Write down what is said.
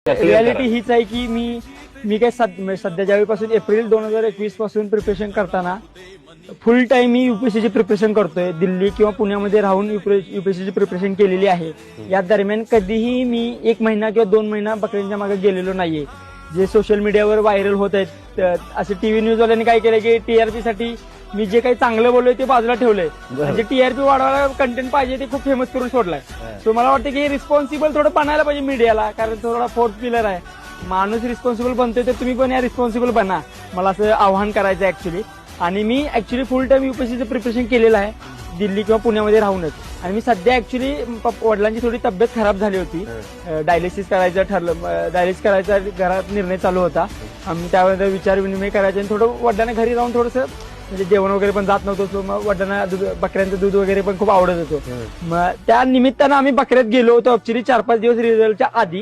Reality हीच आहे की मी काय सध्या ज्यावेळीपासून एप्रिल 2021 पासून प्रिपरेशन करताना फुल टाइम मी युपीएससीची प्रिपरेशन करतोय. दिल्ली किंवा पुण्यामध्ये राहून युपीएससीची प्रिपरेशन केलेली आहे. या दरम्यान कधीही मी 1 महिना किंवा 2 महिना बकऱ्यांच्या मागे गेलेलो नाहीये. जे सोशल मीडियावर व्हायरल होत आहेत असे टीव्ही न्यूजवाल्यांनी काय केलं की टीआरपी साठी मी जे काही चांगलं बोललोय ते बाजूला ठेवलंय. म्हणजे टीआरपी वाढवायला कंटेंट पाहिजे ते खूप फेमस करून सोडलाय. सो मला वाटतं की रिस्पॉन्सिबल थोडं बनायला पाहिजे मीडियाला, कारण थोडा फोर्थ पिलर आहे. माणूस रिस्पॉन्सिबल बनतोय तर तुम्ही पण या रिस्पॉन्सिबल बना, मला असं आव्हान करायचं आहे ऍक्च्युली. आणि मी ऍक्च्युली फुल टाइम युपीएससीचं प्रिपरेशन केलेलं आहे दिल्ली किंवा पुण्यामध्ये राहूनच. आणि मी सध्या ऍक्च्युली वडिलांची थोडी तब्येत खराब झाली होती, डायलिसिस करायचं ठरलं, डायलिसिस करायचा घरात निर्णय चालू होता. आम्ही त्यावेळेला विचार विनिमय करायचे आणि थोडं वडिलांना घरी राहून थोडंसं म्हणजे जेवण वगैरे पण जात नव्हतं. सो मग वडिलांना बकऱ्यांचं दूध वगैरे पण खूप आवडत होतं. मग त्या निमित्तानं आम्ही बकऱ्यात गेलो होतो ऍक्च्युली 4-5 दिवस रिझल्टच्या आधी.